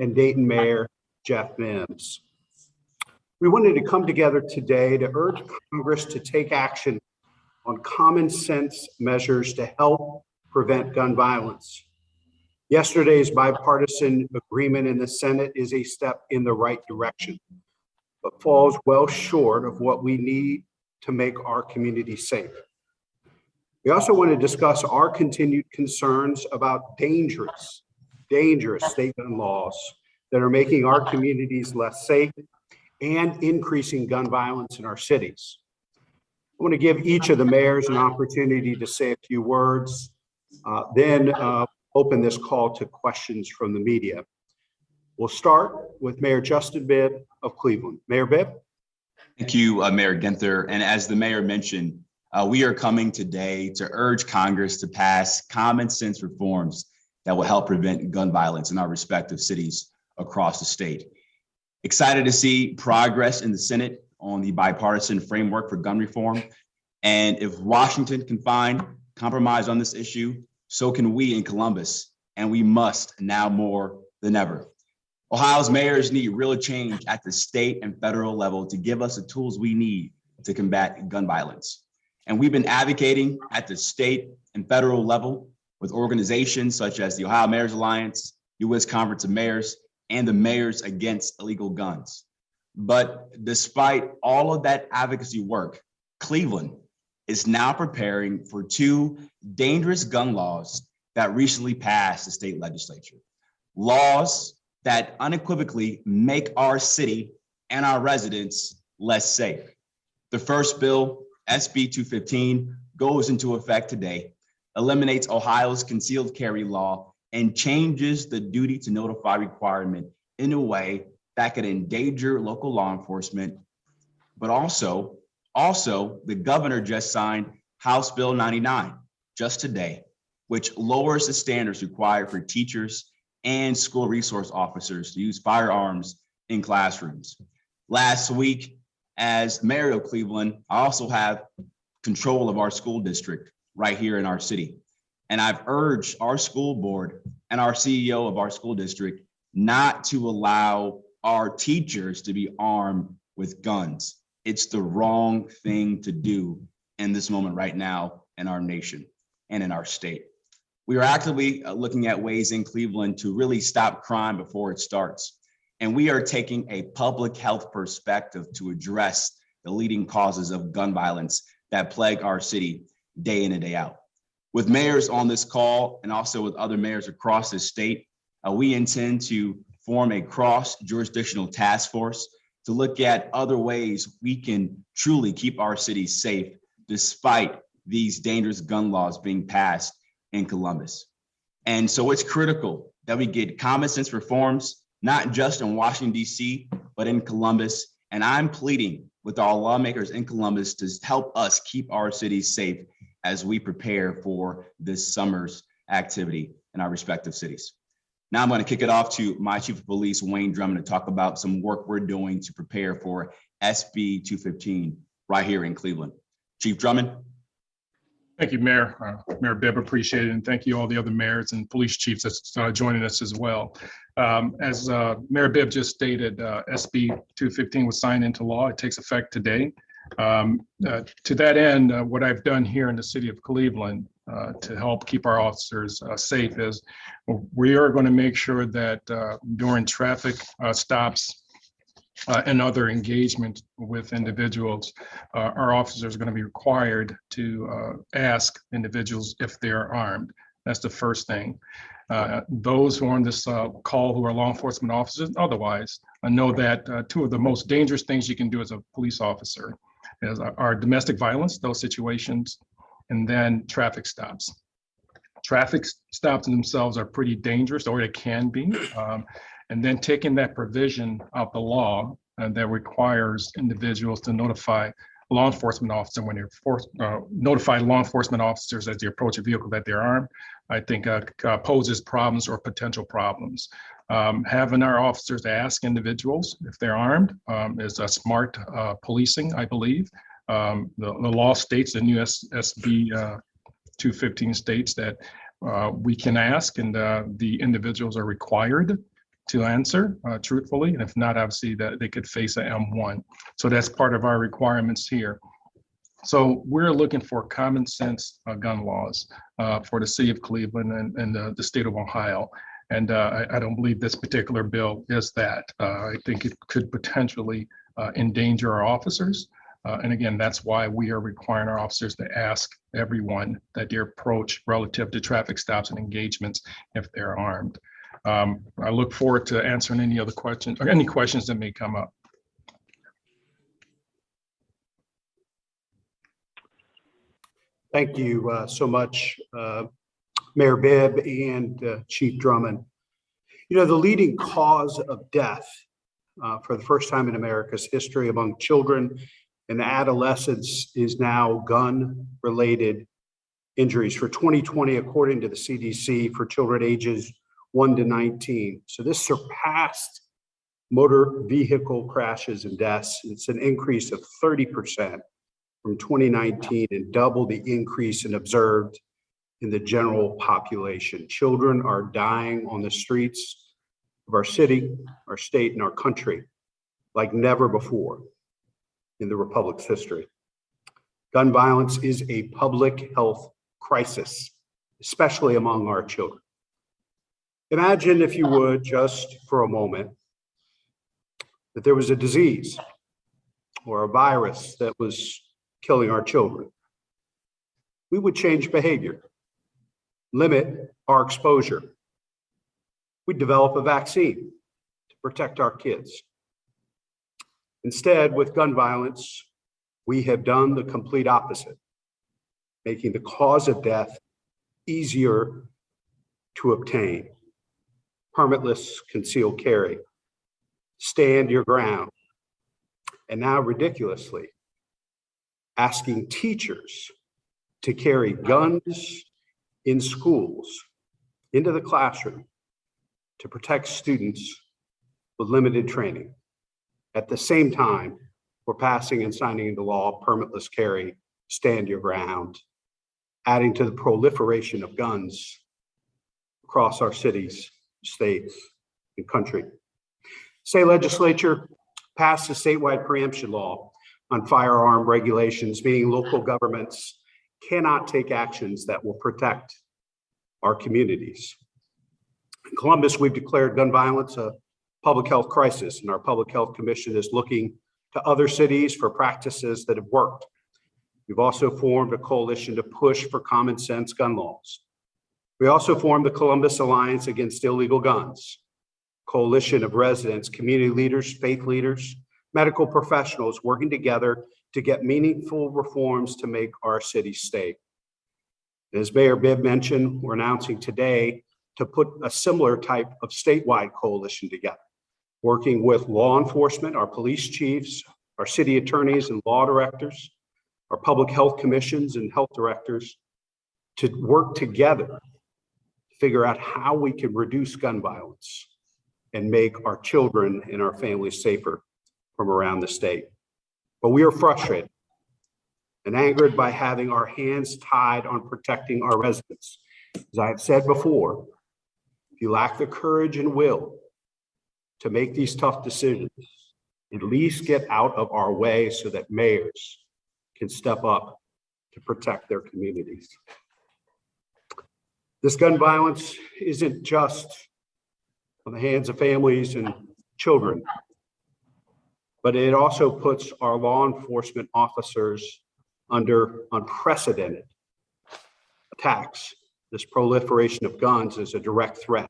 and Dayton Mayor Jeff Mims. We wanted to come together today to urge Congress to take action on common sense measures to help prevent gun violence. Yesterday's bipartisan agreement in the Senate is a step in the right direction, but falls well short of what we need to make our community safe. We also want to discuss our continued concerns about dangerous state gun laws that are making our communities less safe and increasing gun violence in our cities. I want to give each of the mayors an opportunity to say a few words, then open this call to questions from the media. We'll start with Mayor Justin Bibb of Cleveland. Mayor Bibb. Thank you, Mayor Ginther. And as the mayor mentioned, we are coming today to urge Congress to pass common sense reforms that will help prevent gun violence in our respective cities across the state. Excited to see progress in the Senate on the bipartisan framework for gun reform. And if Washington can find compromise on this issue, so can we in Columbus, and we must now more than ever. Ohio's mayors need real change at the state and federal level to give us the tools we need to combat gun violence. And we've been advocating at the state and federal level with organizations such as the Ohio Mayors Alliance, U.S. Conference of Mayors, and the Mayors Against Illegal Guns. But despite all of that advocacy work, Cleveland is now preparing for two dangerous gun laws that recently passed the state legislature. Laws that unequivocally make our city and our residents less safe. The first bill, SB 215, goes into effect today, eliminates Ohio's concealed carry law, and changes the duty to notify requirement in a way that could endanger local law enforcement. But also the governor just signed House Bill 99 just today, which lowers the standards required for teachers and school resource officers to use firearms in classrooms. Last week, as mayor of Cleveland, I also have control of our school district right here in our city. And I've urged our school board and our CEO of our school district not to allow our teachers to be armed with guns. It's the wrong thing to do in this moment right now in our nation and in our state. We are actively looking at ways in Cleveland to really stop crime before it starts. And we are taking a public health perspective to address the leading causes of gun violence that plague our city day in and day out. With mayors on this call and also with other mayors across the state, we intend to form a cross-jurisdictional task force to look at other ways we can truly keep our city safe despite these dangerous gun laws being passed in Columbus. And so it's critical that we get common sense reforms, not just in Washington, D.C., but in Columbus. And I'm pleading with our lawmakers in Columbus to help us keep our city safe as we prepare for this summer's activity in our respective cities. Now I'm going to kick it off to my Chief of Police, Wayne Drummond, to talk about some work we're doing to prepare for SB 215 right here in Cleveland. Chief Drummond. Thank you, Mayor. Mayor Bibb, appreciate it. And thank you all the other mayors and police chiefs that's joining us as well. As Mayor Bibb just stated, SB 215 was signed into law. It takes effect today. To that end, what I've done here in the city of Cleveland to help keep our officers safe is we are going to make sure that during traffic stops and other engagement with individuals, our officers are going to be required to ask individuals if they're armed. That's the first thing. Those who are on this call who are law enforcement officers otherwise know that two of the most dangerous things you can do as a police officer are domestic violence, those situations, and then traffic stops. Traffic stops in themselves are pretty dangerous, or they can be. And then taking that provision out the law that requires individuals to notify law enforcement officer when they're notify law enforcement officers as they approach a vehicle that they're armed, I think poses problems or potential problems. Having our officers ask individuals if they're armed is a smart policing, I believe. The law states in SB 215 states that we can ask, and the individuals are required to answer truthfully. And if not, obviously that they could face an M1. So that's part of our requirements here. So we're looking for common sense gun laws for the city of Cleveland and the state of Ohio. And I don't believe this particular bill is that. I think it could potentially endanger our officers. And again, that's why we are requiring our officers to ask everyone that their approach relative to traffic stops and engagements if they're armed. I look forward to answering any other questions or any questions that may come up. Thank you so much, Mayor Bibb and Chief Drummond. You know, the leading cause of death for the first time in America's history among children and adolescents is now gun-related injuries for 2020, according to the CDC, for children ages 1 to 19. So this surpassed motor vehicle crashes and deaths. It's an increase of 30% from 2019 and double the increase in observed in the general population. Children are dying on the streets of our city, our state, and our country like never before in the Republic's history. Gun violence is a public health crisis, especially among our children. Imagine, if you would, just for a moment, that there was a disease or a virus that was killing our children. We would change behavior, limit our exposure. We'd develop a vaccine to protect our kids. Instead, with gun violence, we have done the complete opposite, making the cause of death easier to obtain. Permitless concealed carry, stand your ground, and now ridiculously, asking teachers to carry guns in schools into the classroom to protect students with limited training. At the same time, we're passing and signing into law permitless carry, stand your ground, adding to the proliferation of guns across our cities, states, and country. State legislature passed a statewide preemption law on firearm regulations, meaning local governments cannot take actions that will protect our communities. In Columbus, we've declared gun violence a public health crisis, and our Public Health Commission is looking to other cities for practices that have worked. We've also formed a coalition to push for common sense gun laws. We also formed the Columbus Alliance Against Illegal Guns, coalition of residents, community leaders, faith leaders, medical professionals working together to get meaningful reforms to make our city safe. As Mayor Bibb mentioned, we're announcing today to put a similar type of statewide coalition together, working with law enforcement, our police chiefs, our city attorneys and law directors, our public health commissions and health directors to work together to figure out how we can reduce gun violence and make our children and our families safer from around the state. But we are frustrated and angered by having our hands tied on protecting our residents. As I have said before, if you lack the courage and will to make these tough decisions, at least get out of our way so that mayors can step up to protect their communities. This gun violence isn't just on the hands of families and children, but it also puts our law enforcement officers under unprecedented attacks. This proliferation of guns is a direct threat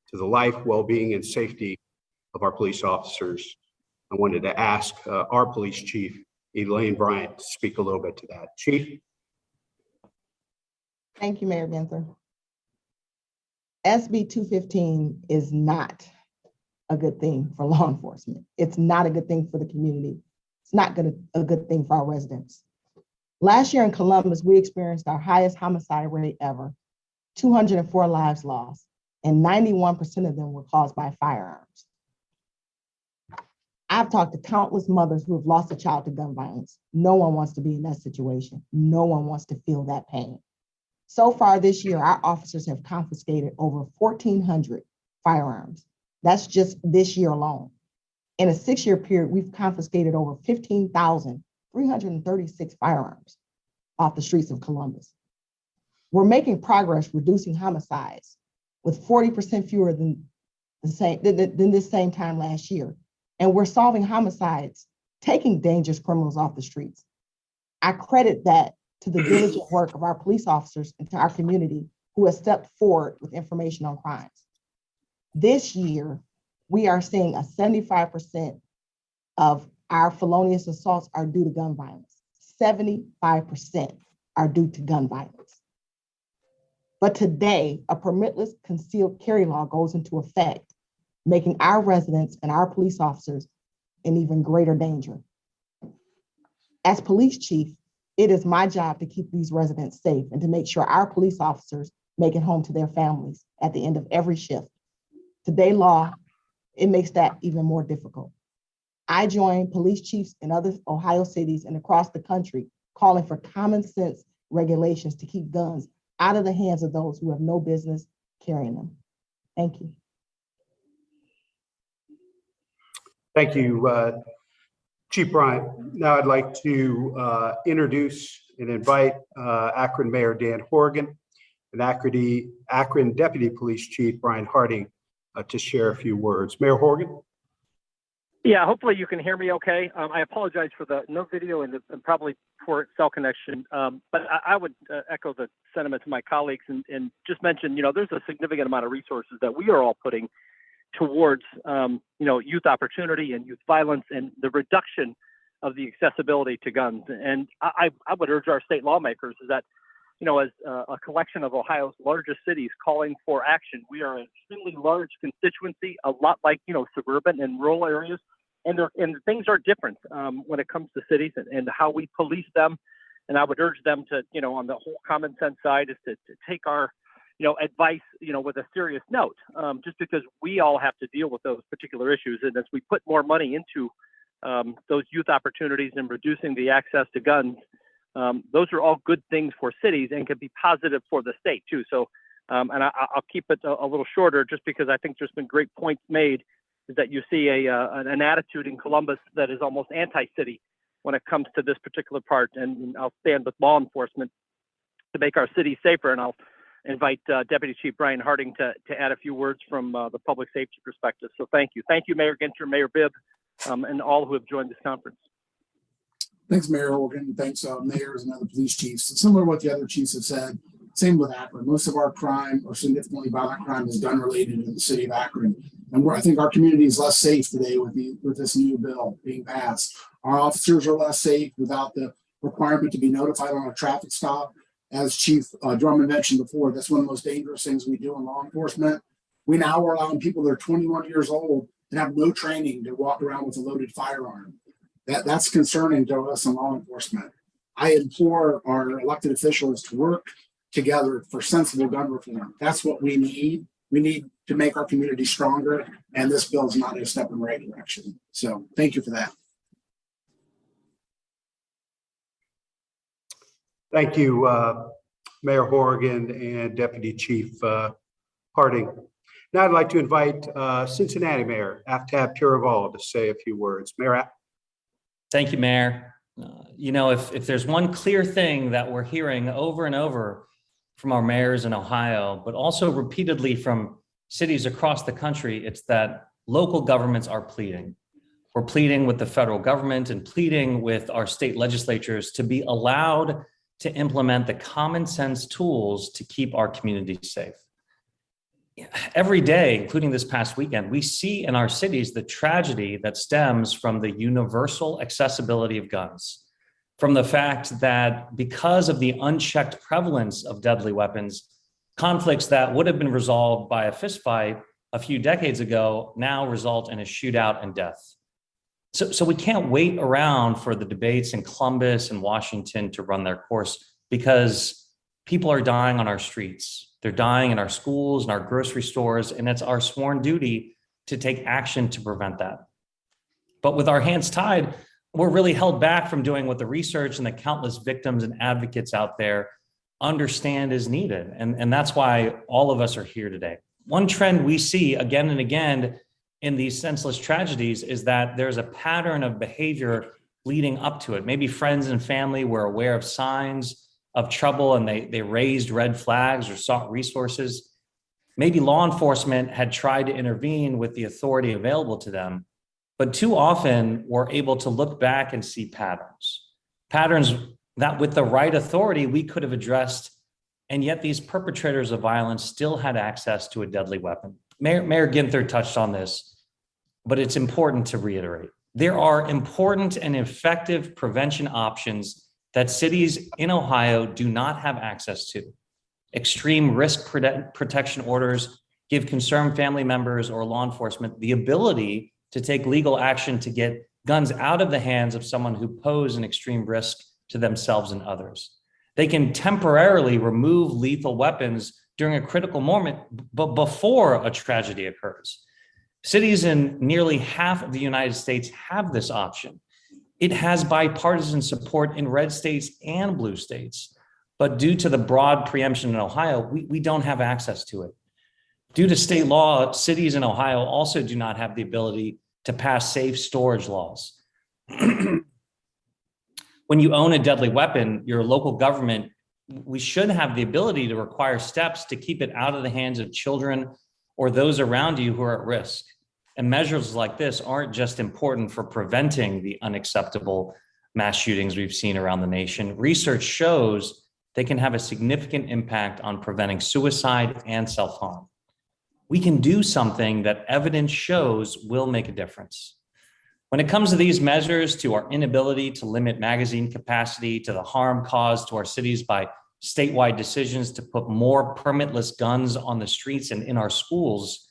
to the life, well-being, and safety of our police officers. I wanted to ask our police chief, Elaine Bryant, to speak a little bit to that. Chief? Thank you, Mayor Ginther. SB 215 is not a good thing for law enforcement. It's not a good thing for the community. It's not a good thing for our residents. Last year in Columbus, we experienced our highest homicide rate ever, 204 lives lost, and 91% of them were caused by firearms. I've talked to countless mothers who have lost a child to gun violence. No one wants to be in that situation. No one wants to feel that pain. So far this year, our officers have confiscated over 1,400 firearms, That's just this year alone. In a 6-year period, we've confiscated over 15,336 firearms off the streets of Columbus. We're making progress reducing homicides with 40% fewer than this same time last year. And we're solving homicides, taking dangerous criminals off the streets. I credit that to the diligent work of our police officers and to our community who has stepped forward with information on crimes. This year, we are seeing a 75% of our felonious assaults are due to gun violence. 75% are due to gun violence. But today, a permitless concealed carry law goes into effect, making our residents and our police officers in even greater danger. As police chief, it is my job to keep these residents safe and to make sure our police officers make it home to their families at the end of every shift. Today's law, it makes that even more difficult. I join police chiefs in other Ohio cities and across the country calling for common sense regulations to keep guns out of the hands of those who have no business carrying them. Thank you. Thank you, Chief Bryant. Now I'd like to introduce and invite Akron Mayor Dan Horgan and Akron Deputy Police Chief Brian Harding to share a few words. Mayor Horgan. Yeah, hopefully you can hear me okay. I apologize for the no video and probably poor cell connection, but I would echo the sentiments of my colleagues and just mention, there's a significant amount of resources that we are all putting towards, youth opportunity and youth violence and the reduction of the accessibility to guns. And I would urge our state lawmakers is that, as a collection of Ohio's largest cities calling for action, we are an extremely large constituency, a lot like, suburban and rural areas. And things are different when it comes to cities and how we police them. And I would urge them to, on the whole common sense side is to take our, advice, with a serious note, just because we all have to deal with those particular issues. And as we put more money into those youth opportunities and reducing the access to guns, those are all good things for cities and can be positive for the state too. So, and I'll keep it a little shorter just because I think there's been great points made is that you see an attitude in Columbus that is almost anti-city when it comes to this particular part. And I'll stand with law enforcement to make our city safer. And I'll invite Deputy Chief Brian Harding to add a few words from the public safety perspective. So thank you. Thank you, Mayor Ginter, Mayor Bibb, and all who have joined this conference. Thanks, Mayor Horgan. Thanks, mayors and other police chiefs. Similar to what the other chiefs have said, same with Akron. Most of our crime or significantly violent crime is gun related in the city of Akron. And I think our community is less safe today with this new bill being passed. Our officers are less safe without the requirement to be notified on a traffic stop. As Chief Drummond mentioned before, that's one of the most dangerous things we do in law enforcement. We now are allowing people that are 21 years old and have no training to walk around with a loaded firearm. That's concerning to us in law enforcement. I implore our elected officials to work together for sensible gun reform. That's what we need. We need to make our community stronger, and this bill is not a step in the right direction. So thank you for that. Thank you, Mayor Horgan and Deputy Chief Harding. Now I'd like to invite Cincinnati Mayor Aftab Piraval to say a few words. Mayor. Thank you, Mayor. If there's one clear thing that we're hearing over and over from our mayors in Ohio, but also repeatedly from cities across the country, it's that local governments are pleading. We're pleading with the federal government and pleading with our state legislatures to be allowed to implement the common sense tools to keep our communities safe. Every day, including this past weekend, we see in our cities the tragedy that stems from the universal accessibility of guns, from the fact that because of the unchecked prevalence of deadly weapons, conflicts that would have been resolved by a fistfight a few decades ago now result in a shootout and death. So we can't wait around for the debates in Columbus and Washington to run their course because people are dying on our streets. They're dying in our schools and our grocery stores, and it's our sworn duty to take action to prevent that. But with our hands tied, we're really held back from doing what the research and the countless victims and advocates out there understand is needed. And that's why all of us are here today. One trend we see again and again in these senseless tragedies is that there's a pattern of behavior leading up to it. Maybe friends and family were aware of signs of trouble and they raised red flags or sought resources. Maybe law enforcement had tried to intervene with the authority available to them, but too often we're able to look back and see patterns that with the right authority we could have addressed, and yet these perpetrators of violence still had access to a deadly weapon. Mayor Ginther touched on this, but it's important to reiterate. There are important and effective prevention options that cities in Ohio do not have access to. Extreme risk protection orders give concerned family members or law enforcement the ability to take legal action to get guns out of the hands of someone who pose an extreme risk to themselves and others. They can temporarily remove lethal weapons during a critical moment, but before a tragedy occurs. Cities in nearly half of the United States have this option. It has bipartisan support in red states and blue states, but due to the broad preemption in Ohio, we don't have access to it. Due to state law, cities in Ohio also do not have the ability to pass safe storage laws. When you own a deadly weapon, your local government, we should have the ability to require steps to keep it out of the hands of children or those around you who are at risk. And measures like this aren't just important for preventing the unacceptable mass shootings we've seen around the nation. Research shows they can have a significant impact on preventing suicide and self-harm. We can do something that evidence shows will make a difference. When it comes to these measures, to our inability to limit magazine capacity, to the harm caused to our cities by statewide decisions to put more permitless guns on the streets and in our schools,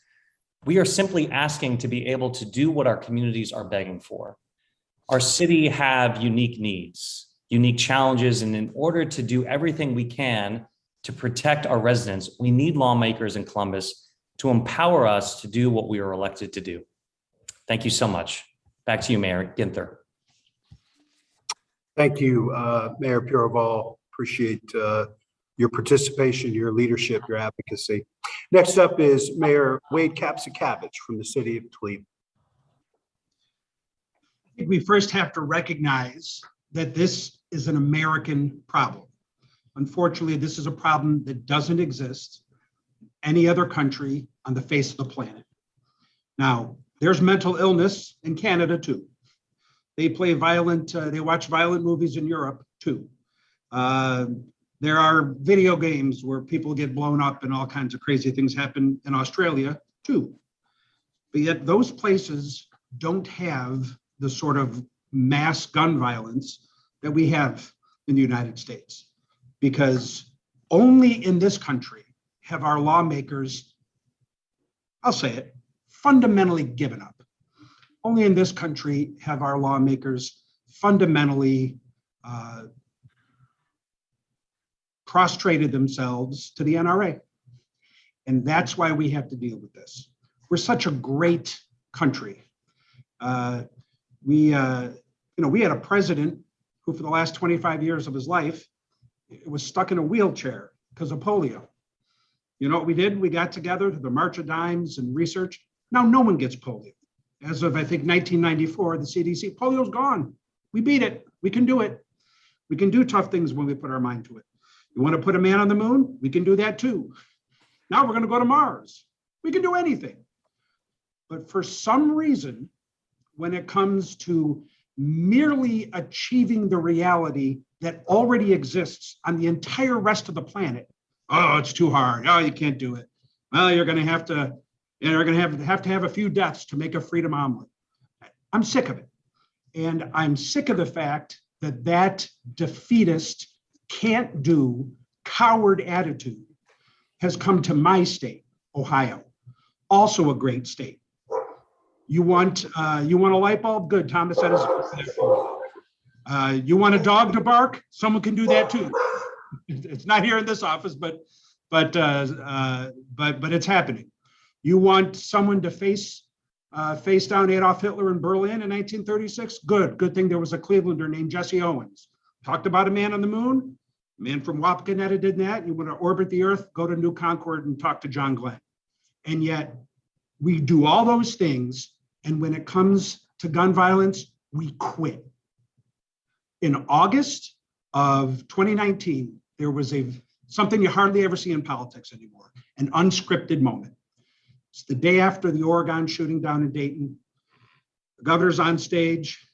we are simply asking to be able to do what our communities are begging for. Our city have unique needs, unique challenges, and in order to do everything we can to protect our residents, we need lawmakers in Columbus to empower us to do what we are elected to do. Thank you so much. Back to you, Mayor Ginther. Thank you, Mayor Pureval. Appreciate your participation, your leadership, your advocacy. Next up is Mayor Wade Kapsakavich from the city of Cleveland. I think we first have to recognize that this is an American problem. Unfortunately, this is a problem that doesn't exist in any other country on the face of the planet. Now, there's mental illness in Canada too. They watch violent movies in Europe too. There are video games where people get blown up and all kinds of crazy things happen in Australia too. But yet those places don't have the sort of mass gun violence that we have in the United States, because only in this country have our lawmakers, I'll say it, fundamentally given up. Only in this country have our lawmakers fundamentally prostrated themselves to the NRA. And that's why we have to deal with this. We're such a great country. We had a president who for the last 25 years of his life was stuck in a wheelchair because of polio. You know what we did? We got together to the March of Dimes and research. Now no one gets polio. As of, I think, 1994, the CDC, polio's gone. We beat it. We can do it. We can do tough things when we put our mind to it. You want to put a man on the moon? We can do that too. Now we're going to go to Mars. We can do anything. But for some reason, when it comes to merely achieving the reality that already exists on the entire rest of the planet, oh, it's too hard. Oh, you can't do it. Well, you're going to have to have a few deaths to make a freedom omelet. I'm sick of it. And I'm sick of the fact that that defeatist, can't do, coward attitude has come to my state, Ohio, also a great state. You want a light bulb? Good, Thomas Edison. You want a dog to bark? Someone can do that too. It's not here in this office, but it's happening. You want someone to face down Adolf Hitler in Berlin in 1936? Good thing there was a Clevelander named Jesse Owens. Talked about a man on the moon. A man from Wapakoneta did that. You want to orbit the Earth? Go to New Concord and talk to John Glenn. And yet We do all those things, and when it comes to gun violence, we quit. In August of 2019, there was something you hardly ever see in politics anymore, an unscripted moment. It's the day after the Oregon shooting down in Dayton. The governor's on stage,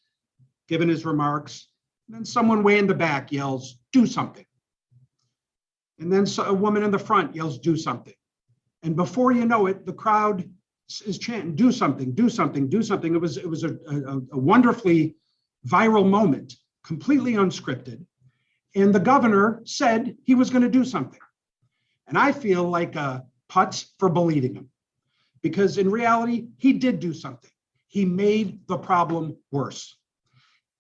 giving his remarks, and then someone way in the back yells, "Do something." And then a woman in the front yells, "Do something." And before you know it, the crowd is chanting, "Do something, do something, do something." It was a wonderfully viral moment, completely unscripted. And the governor said he was going to do something. And I feel like a putz for believing him, because in reality, he did do something. He made the problem worse.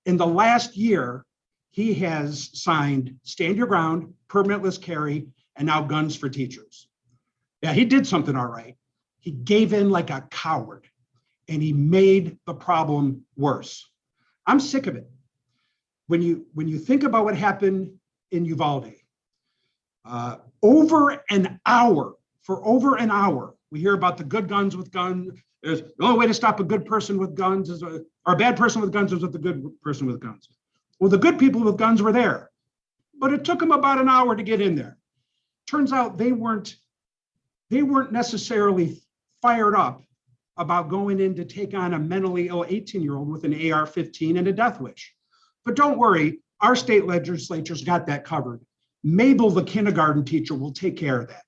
In the last year, he has signed Stand Your Ground, permitless carry, and now guns for teachers. Yeah, he did something all right. He gave in like a coward, and he made the problem worse. I'm sick of it. When you think about what happened in Uvalde, for over an hour, we hear about the good guns with guns. There's the only way to stop a good person with guns or a bad person with guns is with the good person with guns. Well, the good people with guns were there, but it took them about an hour to get in there. Turns out they weren't necessarily fired up about going in to take on a mentally ill 18-year-old with an AR-15 and a death wish. But don't worry, our state legislature's got that covered. Mabel, the kindergarten teacher, will take care of that.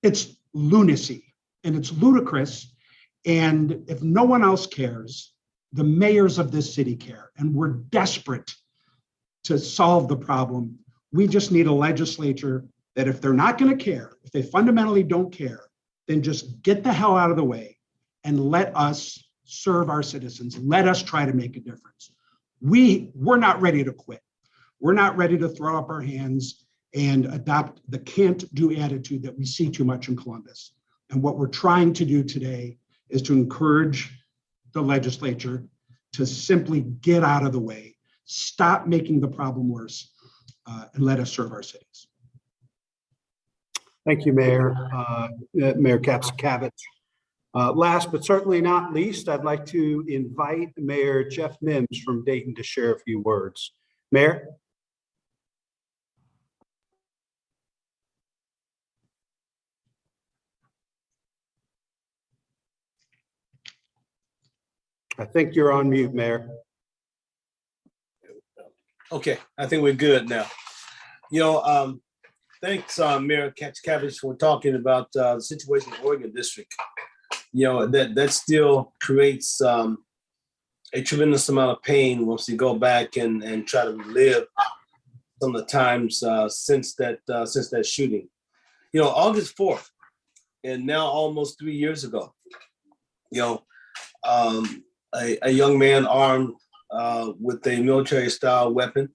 It's lunacy and it's ludicrous. And if no one else cares, the mayors of this city care. And we're desperate to solve the problem. We just need a legislature that if they're not going to care, if they fundamentally don't care, then just get the hell out of the way and let us serve our citizens. Let us try to make a difference. We're not ready to quit. We're not ready to throw up our hands and adopt the can't do attitude that we see too much in Columbus. And what we're trying to do today is to encourage the legislature to simply get out of the way, stop making the problem worse, and let us serve our cities. Thank you, Mayor Kapsakavich. Last but certainly not least, I'd like to invite Mayor Jeff Mims from Dayton to share a few words. Mayor? I think you're on mute, Mayor. Okay, I think we're good now. Thanks, Mayor Kapsakavich, for talking about the situation in the Oregon District. That still creates a tremendous amount of pain once you go back and try to relive some of the times since that shooting. August 4th, and now almost 3 years ago, a young man armed with a military-style weapon,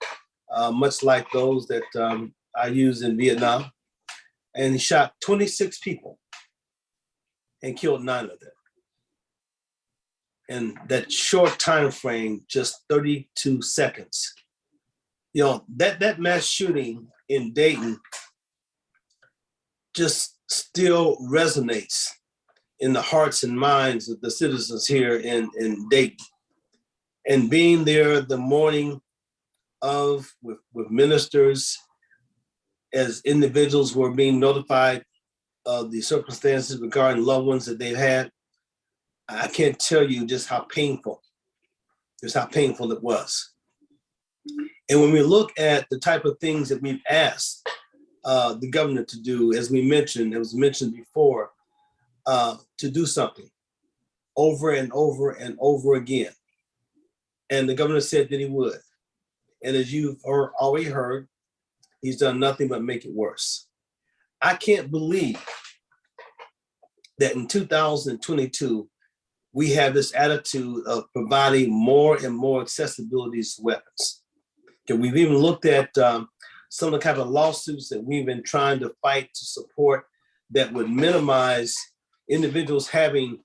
much like those that I used in Vietnam, and he shot 26 people and killed 9 of them. In that short time frame, just 32 seconds. That mass shooting in Dayton just still resonates in the hearts and minds of the citizens here in Dayton. And being there the morning of with ministers, as individuals were being notified of the circumstances regarding loved ones that they've had, I can't tell you just how painful it was. And when we look at the type of things that we've asked the governor to do, as we mentioned, it was mentioned before, to do something over and over and over again. And the governor said that he would. And as you've already heard, he's done nothing but make it worse. I can't believe that in 2022, we have this attitude of providing more and more accessibility to weapons. Okay, we've even looked at some of the kind of lawsuits that we've been trying to fight to support that would minimize individuals having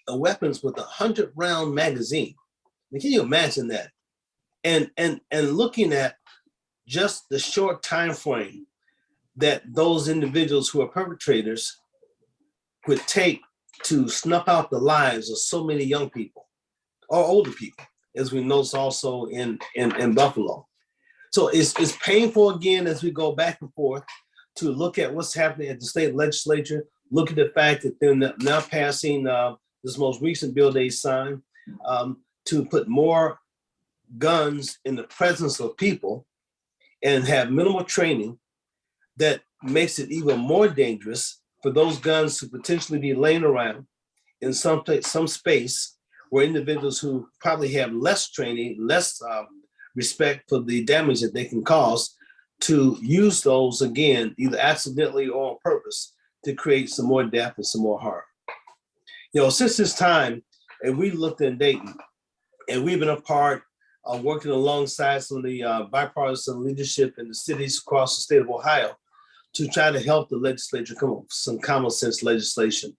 weapons with a 100-round magazine. I mean, can you imagine that? And looking at just the short time frame that those individuals who are perpetrators would take to snuff out the lives of so many young people or older people, as we notice also in Buffalo. So it's painful again as we go back and forth to look at what's happening at the state legislature, look at the fact that they're now passing this most recent bill they signed to put more guns in the presence of people and have minimal training that makes it even more dangerous for those guns to potentially be laying around in some space where individuals who probably have less training, less respect for the damage that they can cause, to use those again, either accidentally or on purpose, to create some more death and some more harm. You know, since this time, and we looked in Dayton, and we've been a part of working alongside some of the bipartisan leadership in the cities across the state of Ohio to try to help the legislature come up with some common sense legislation.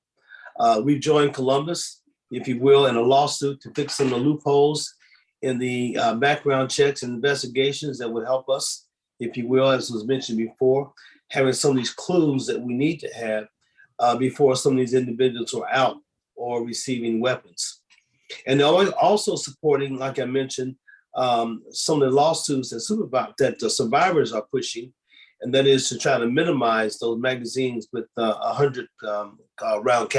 We've joined Columbus, if you will, in a lawsuit to fix some of the loopholes in the background checks and investigations that would help us, if you will, as was mentioned before, having some of these clues that we need to have before some of these individuals are out or receiving weapons. And they're also supporting, like I mentioned, some of the lawsuits that the survivors are pushing, and that is to try to minimize those magazines with 100 round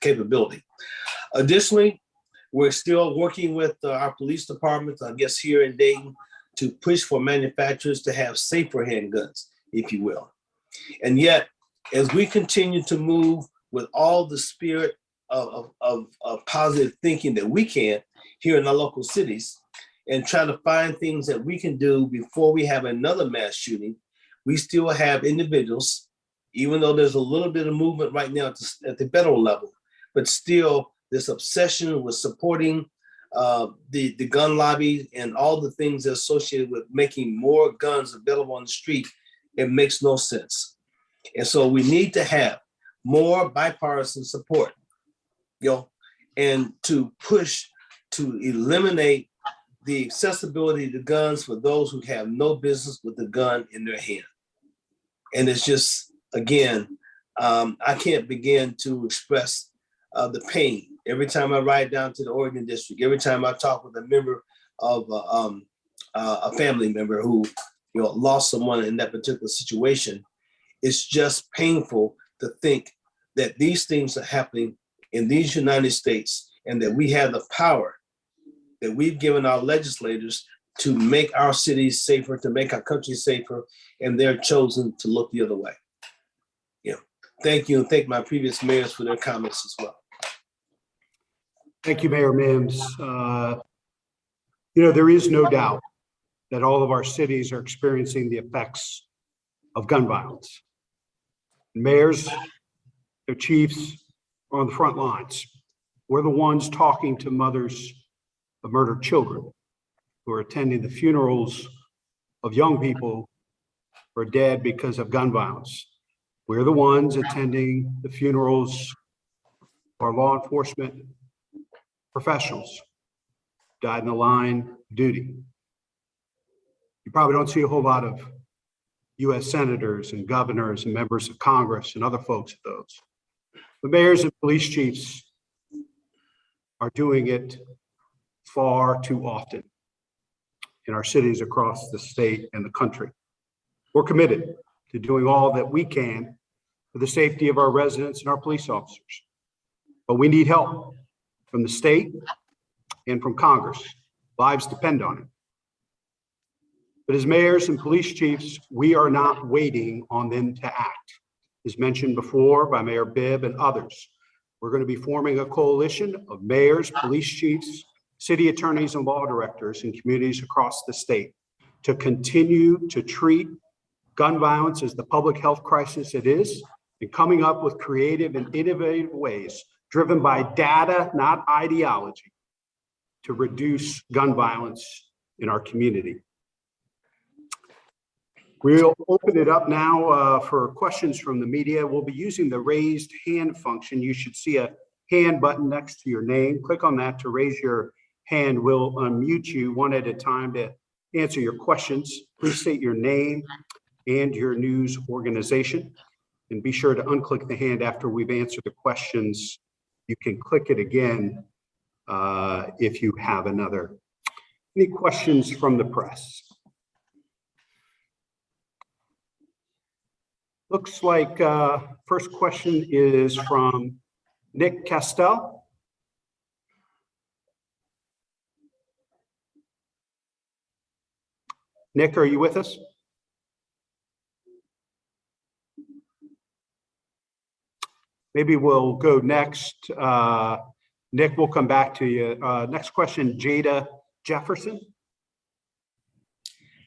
capability. Additionally, we're still working with our police department, I guess here in Dayton, to push for manufacturers to have safer handguns, if you will. And yet, as we continue to move with all the spirit of positive thinking that we can here in our local cities, and try to find things that we can do before we have another mass shooting, we still have individuals, even though there's a little bit of movement right now at the federal level, but still this obsession with supporting the gun lobby and all the things associated with making more guns available on the street. It makes no sense. And so we need to have more bipartisan support, and to push to eliminate the accessibility to guns for those who have no business with the gun in their hand. And it's just, again, I can't begin to express the pain. Every time I ride down to the Oregon district, every time I talk with a member of a family member who lost someone in that particular situation, it's just painful to think that these things are happening in these United States and that we have the power that we've given our legislators to make our cities safer, to make our country safer, and they're chosen to look the other way. Thank you, and thank my previous mayors for their comments as well. Thank you, Mayor Mims. There is no doubt that all of our cities are experiencing the effects of gun violence. Mayors, their chiefs are on the front lines. We're the ones talking to mothers of murdered children who are attending the funerals of young people who are dead because of gun violence. We're the ones attending the funerals of our law enforcement professionals who died in the line of duty. You probably don't see a whole lot of U.S. senators and governors and members of Congress and other folks at those. The mayors and police chiefs are doing it far too often in our cities across the state and the country. We're committed to doing all that we can for the safety of our residents and our police officers. But we need help from the state and from Congress. Lives depend on it. But as mayors and police chiefs, we are not waiting on them to act. As mentioned before by Mayor Bibb and others, we're going to be forming a coalition of mayors, police chiefs, city attorneys, and law directors in communities across the state to continue to treat gun violence as the public health crisis it is, and coming up with creative and innovative ways driven by data, not ideology, to reduce gun violence in our community. We'll open it up now for questions from the media. We'll be using the raised hand function. You should see a hand button next to your name. Click on that to raise your hand. We'll unmute you one at a time to answer your questions. Please state your name and your news organization. And be sure to unclick the hand after we've answered the questions. You can click it again if you have another. Any questions from the press? Looks like first question is from Nick Castell. Nick, are you with us? Maybe we'll go next. Nick, we'll come back to you. Next question, Jada Jefferson.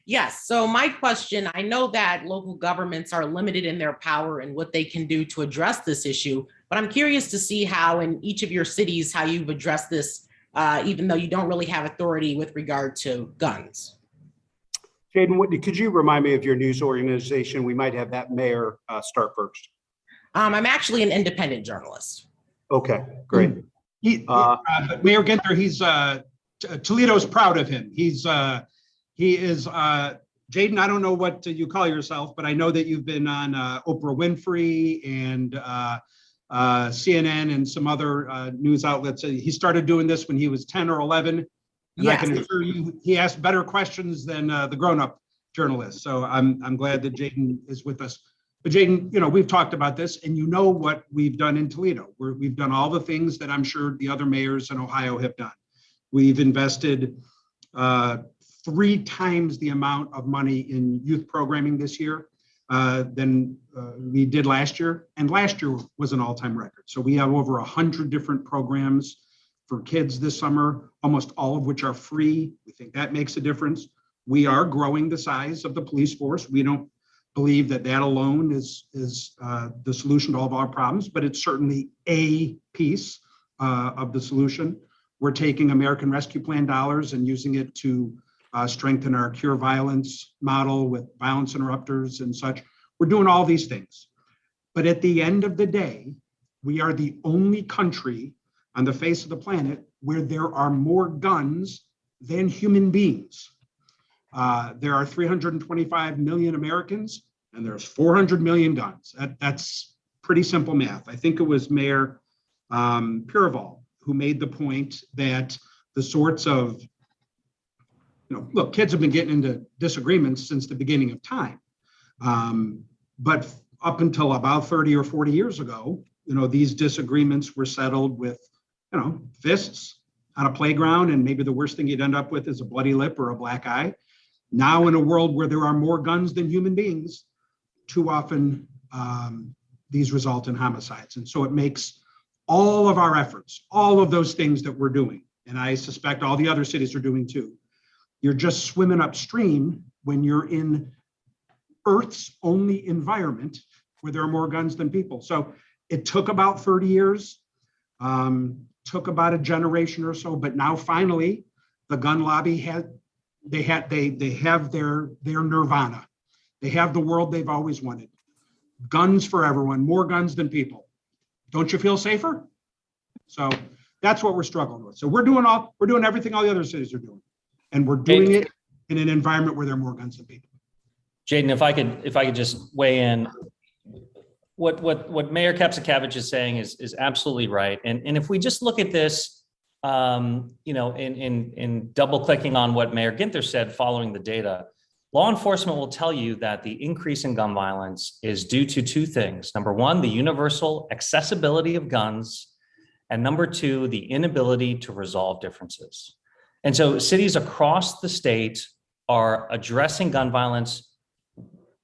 Yes. So my question, I know that local governments are limited in their power and what they can do to address this issue, but I'm curious to see how in each of your cities, how you've addressed this, even though you don't really have authority with regard to guns. Jaden, could you remind me of your news organization? We might have that mayor start first. I'm actually an independent journalist. Okay, great. But Mayor Ginther, he's Toledo's proud of him. He is Jaden. I don't know what you call yourself, but I know that you've been on Oprah Winfrey and CNN and some other news outlets. He started doing this when he was 10 or 11. And yes. I can assure you, he asked better questions than the grown-up journalists. So I'm glad that Jaden is with us. But Jaden, we've talked about this, and you know what we've done in Toledo. We've done all the things that I'm sure the other mayors in Ohio have done. We've invested 3 times the amount of money in youth programming this year than we did last year. And last year was an all-time record. So we have over 100 different programs for kids this summer, almost all of which are free. We think that makes a difference. We are growing the size of the police force. We don't believe that alone is the solution to all of our problems, but it's certainly a piece of the solution. We're taking American Rescue Plan dollars and using it to strengthen our cure violence model with violence interrupters and such. We're doing all these things. But at the end of the day, we are the only country on the face of the planet where there are more guns than human beings. There are 325 million Americans, and there's 400 million guns. That's pretty simple math. I think it was Mayor Piraval who made the point that the sorts of, look, kids have been getting into disagreements since the beginning of time. But up until about 30 or 40 years ago, these disagreements were settled with, fists on a playground, and maybe the worst thing you'd end up with is a bloody lip or a black eye. Now, in a world where there are more guns than human beings, too often these result in homicides. And so it makes all of our efforts, all of those things that we're doing, and I suspect all the other cities are doing too, you're just swimming upstream when you're in Earth's only environment where there are more guns than people. So it took about 30 years, took about a generation or so, but now finally the gun lobby they have their nirvana. They have the world they've always wanted. Guns for everyone, more guns than people. Don't you feel safer? So that's what we're struggling with. So we're doing everything all the other cities are doing, and we're doing it in an environment where there are more guns than people. Jaden, if I could just weigh in, what Mayor Kapsakavich is saying is absolutely right. And if we just look at this, in double clicking on what Mayor Ginther said following the data, law enforcement will tell you that the increase in gun violence is due to 2 things. Number 1, the universal accessibility of guns, and number 2, the inability to resolve differences. And so cities across the state are addressing gun violence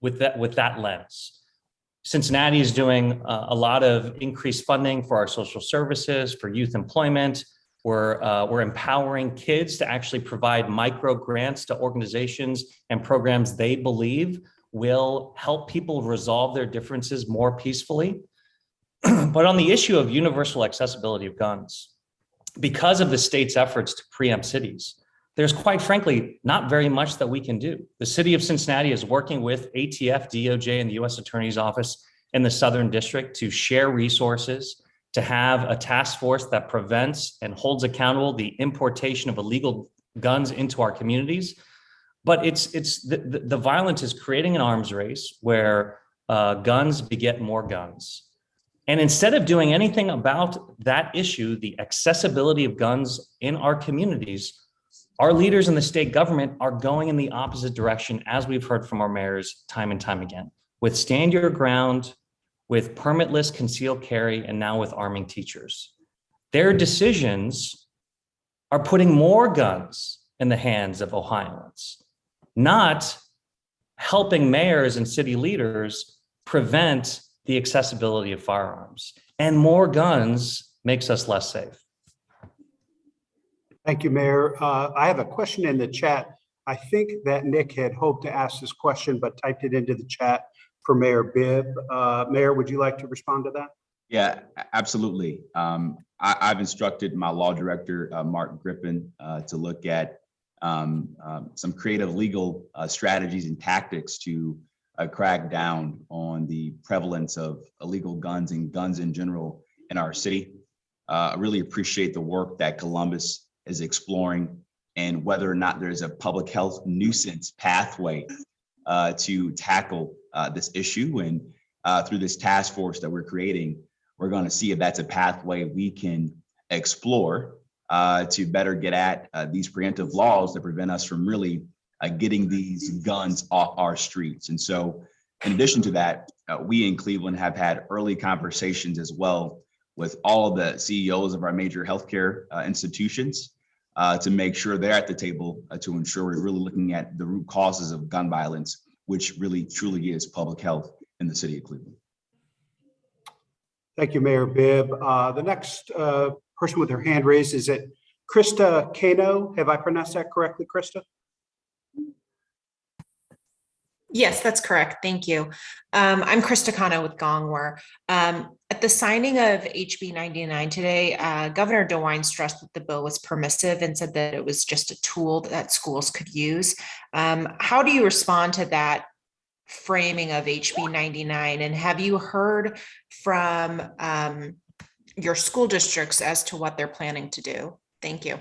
with that lens. Cincinnati is doing a lot of increased funding for our social services, for youth employment. We're empowering kids to actually provide micro grants to organizations and programs they believe will help people resolve their differences more peacefully. But on the issue of universal accessibility of guns, because of the state's efforts to preempt cities, there's quite frankly not very much that we can do. The city of Cincinnati is working with ATF, DOJ, and the U.S. Attorney's Office in the Southern District to share resources, to have a task force that prevents and holds accountable the importation of illegal guns into our communities. But the violence is creating an arms race where guns beget more guns. And instead of doing anything about that issue, the accessibility of guns in our communities, our leaders in the state government are going in the opposite direction, as we've heard from our mayors time and time again, with stand your ground, with permitless concealed carry, and now with arming teachers. Their decisions are putting more guns in the hands of Ohioans, not helping mayors and city leaders prevent the accessibility of firearms. And more guns makes us less safe. Thank you, Mayor. I have a question in the chat. I think that Nick had hoped to ask this question, but typed it into the chat for Mayor Bibb. Mayor, would you like to respond to that? Yeah, absolutely. I've instructed my law director, Mark Griffin, to look at some creative legal strategies and tactics to crack down on the prevalence of illegal guns and guns in general in our city. I really appreciate the work that Columbus is exploring and whether or not there's a public health nuisance pathway to tackle this issue. And through this task force that we're creating, we're going to see if that's a pathway we can explore to better get at these preemptive laws that prevent us from really getting these guns off our streets. And so in addition to that, we in Cleveland have had early conversations as well with all the CEOs of our major healthcare institutions to make sure they're at the table to ensure we're really looking at the root causes of gun violence, which really truly is public health in the city of Cleveland. Thank you, Mayor Bibb. The next person with her hand raised, is it Krista Kano? Have I pronounced that correctly, Krista? Yes, that's correct. Thank you. I'm Krista Kano with Gongwer. At the signing of HB 99 today, Governor DeWine stressed that the bill was permissive and said that it was just a tool that schools could use. How do you respond to that framing of HB 99? And have you heard from your school districts as to what they're planning to do? Thank you.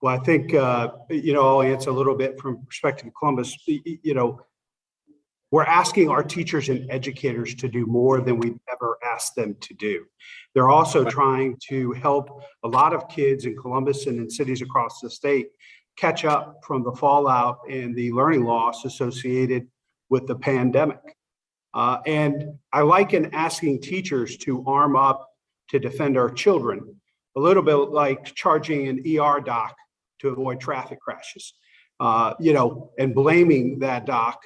Well, I think, I'll answer a little bit from perspective of Columbus. We're asking our teachers and educators to do more than we've ever asked them to do. They're also trying to help a lot of kids in Columbus and in cities across the state catch up from the fallout and the learning loss associated with the pandemic. And I liken asking teachers to arm up to defend our children a little bit like charging an ER doc to avoid traffic crashes, and blaming that doc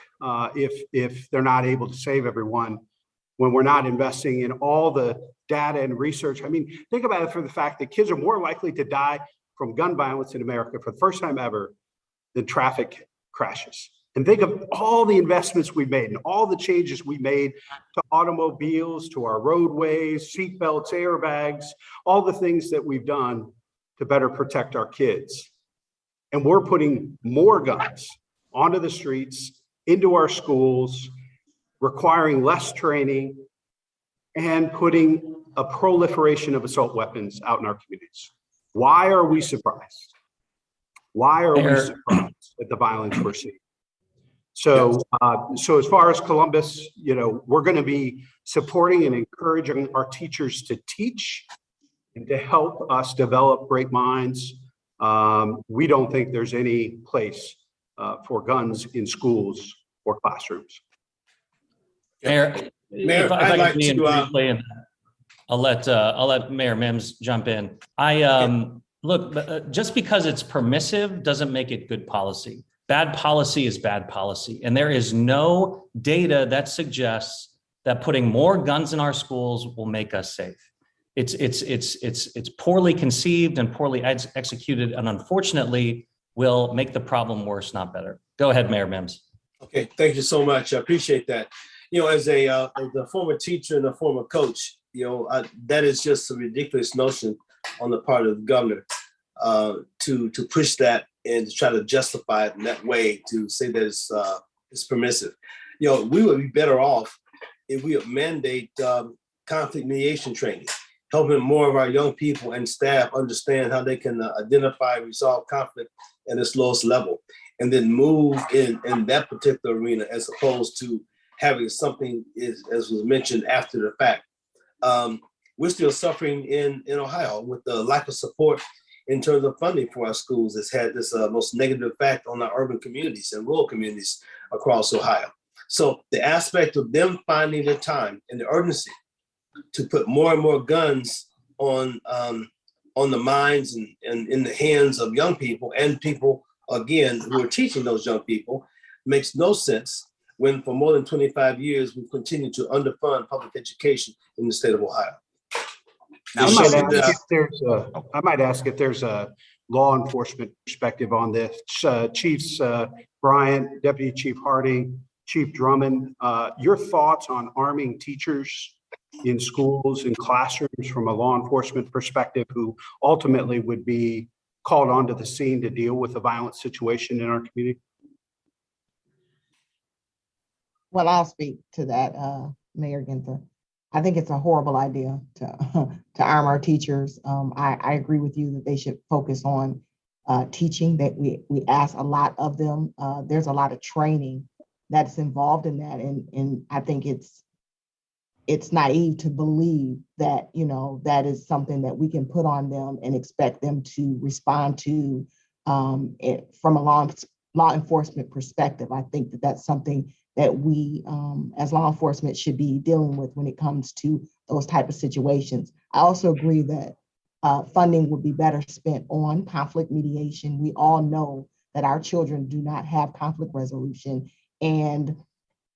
if they're not able to save everyone when we're not investing in all the data and research. I mean, think about it for the fact that kids are more likely to die from gun violence in America for the first time ever than traffic crashes. And think of all the investments we made and all the changes we made to automobiles, to our roadways, seatbelts, airbags, all the things that we've done to better protect our kids. And we're putting more guns onto the streets, into our schools, requiring less training, and putting a proliferation of assault weapons out in our communities. Why are we surprised? Why are we surprised at the violence we're seeing? So as far as Columbus, we're going to be supporting and encouraging our teachers to teach and to help us develop great minds. We don't think there's any place for guns in schools or classrooms. Mayor, Mayor, if I I'd can like be in to, briefly, and I'll let Mayor Mims jump in. Look, just because it's permissive doesn't make it good policy. Bad policy is bad policy. And there is no data that suggests that putting more guns in our schools will make us safe. It's poorly conceived and poorly executed, and unfortunately will make the problem worse, not better. Go ahead, Mayor Mims. Okay, thank you so much. I appreciate that. As a former teacher and a former coach, that is just a ridiculous notion on the part of the governor to push that and to try to justify it in that way, to say that it's permissive. We would be better off if we would mandate conflict mediation training, helping more of our young people and staff understand how they can identify and resolve conflict at its lowest level. and then move in that particular arena, as opposed to having something as was mentioned after the fact. We're still suffering in Ohio with the lack of support in terms of funding for our schools. It's had this most negative effect on our urban communities and rural communities across Ohio. So the aspect of them finding the time and the urgency to put more and more guns on the minds and in the hands of young people, and people, again, who are teaching those young people, makes no sense when for more than 25 years we've continued to underfund public education in the state of Ohio. Now, I might ask if there's a law enforcement perspective on this. Chiefs Bryant, Deputy Chief Harding, Chief Drummond, your thoughts on arming teachers in schools and classrooms from a law enforcement perspective, who ultimately would be called onto the scene to deal with a violent situation in our community? Well, I'll speak to that, Mayor Ginther. I think it's a horrible idea to arm our teachers. I agree with you that they should focus on teaching, that we ask a lot of them. There's a lot of training that's involved in that. And I think it's naive to believe that, that is something that we can put on them and expect them to respond to from a law enforcement perspective. I think that that's something that we as law enforcement should be dealing with when it comes to those type of situations. I also agree that funding would be better spent on conflict mediation. We all know that our children do not have conflict resolution. And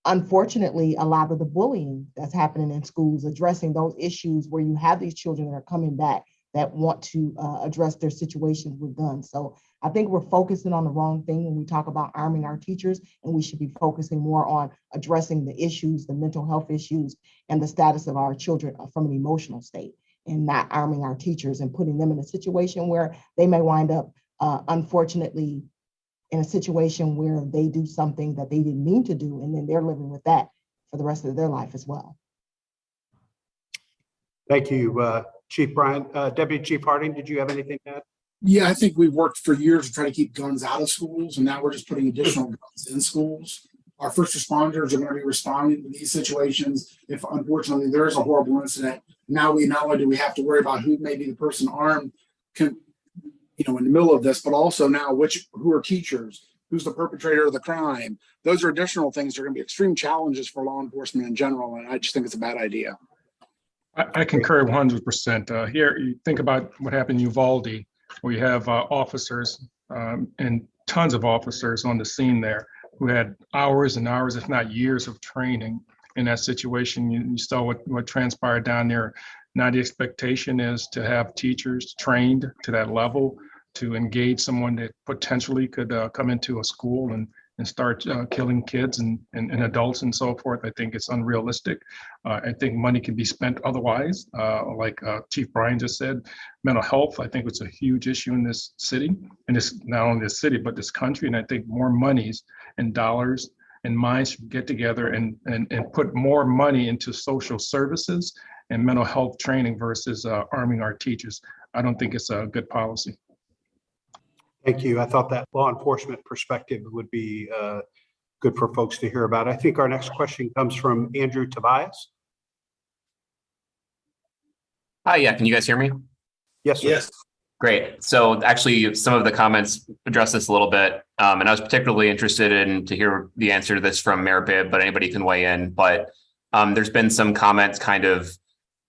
unfortunately, a lot of the bullying that's happening in schools, addressing those issues where you have these children that are coming back that want to address their situations with guns. So I think we're focusing on the wrong thing when we talk about arming our teachers, and we should be focusing more on addressing the issues, the mental health issues, and the status of our children from an emotional state, and not arming our teachers and putting them in a situation where they may wind up, unfortunately, in a situation where they do something that they didn't mean to do, and then they're living with that for the rest of their life as well. Thank you, Chief Bryant. Deputy Chief Harding, did you have anything to add? Yeah, I think we've worked for years to try to keep guns out of schools, and now we're just putting additional guns in schools. Our first responders are going to be responding to these situations. If unfortunately there is a horrible incident, now we not only do we have to worry about who may be the person armed, in the middle of this, but also now who are teachers, who's the perpetrator of the crime. Those are additional things that are going to be extreme challenges for law enforcement in general, and I just think it's a bad idea. I concur 100%. Here, you think about what happened in Uvalde. We have officers and tons of officers on the scene there who had hours and hours, if not years, of training in that situation. You saw what transpired down there. Now the expectation is to have teachers trained to that level to engage someone that potentially could come into a school and start killing kids and adults and so forth. I think it's unrealistic. I think money can be spent otherwise. Like Chief Brian just said, mental health, I think it's a huge issue in this city, and it's not only this city, but this country. And I think more monies and dollars and minds should get together and put more money into social services and mental health training versus arming our teachers. I don't think it's a good policy. Thank you. I thought that law enforcement perspective would be good for folks to hear about. I think our next question comes from Andrew Tobias. Hi, yeah, can you guys hear me? Yes, sir. Yes. Great. So actually, some of the comments address this a little bit, and I was particularly interested in to hear the answer to this from Mayor Bibb, but anybody can weigh in. But there's been some comments kind of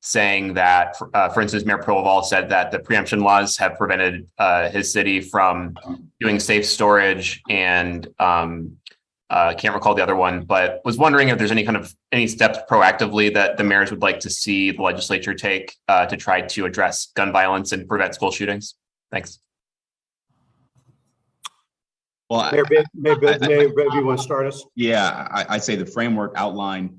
saying that, for instance, Mayor Proval said that the preemption laws have prevented his city from doing safe storage, and can't recall the other one, but was wondering if there's any steps proactively that the mayors would like to see the legislature take to try to address gun violence and prevent school shootings. Thanks. Well, Mayor Bibb, you want to start us? Yeah, I'd say the framework outlined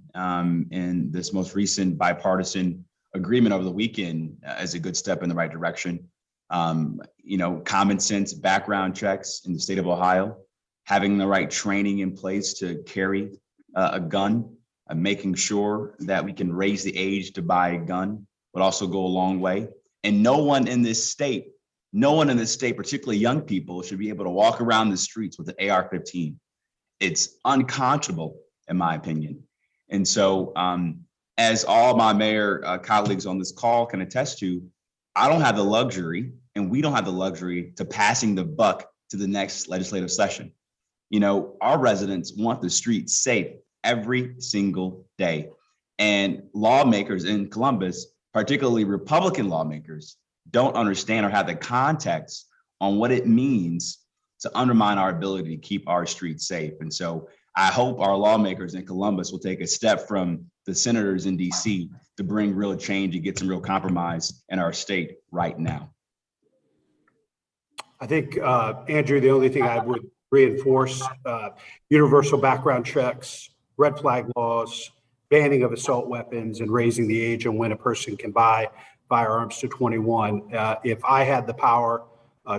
in this most recent bipartisan agreement over the weekend is a good step in the right direction. Common sense background checks in the state of Ohio, having the right training in place to carry a gun, making sure that we can raise the age to buy a gun would also go a long way. And no one in this state No one in the state, particularly young people, should be able to walk around the streets with an AR-15. It's unconscionable, in my opinion. And so, as all my mayor colleagues on this call can attest to, I don't have the luxury, and we don't have the luxury to passing the buck to the next legislative session. You know, our residents want the streets safe every single day. And lawmakers in Columbus, particularly Republican lawmakers, don't understand or have the context on what it means to undermine our ability to keep our streets safe. And so I hope our lawmakers in Columbus will take a step from the senators in DC to bring real change and get some real compromise in our state right now. I think, Andrew, the only thing I would reinforce, universal background checks, red flag laws, banning of assault weapons, and raising the age on when a person can buy firearms to 21. If I had the power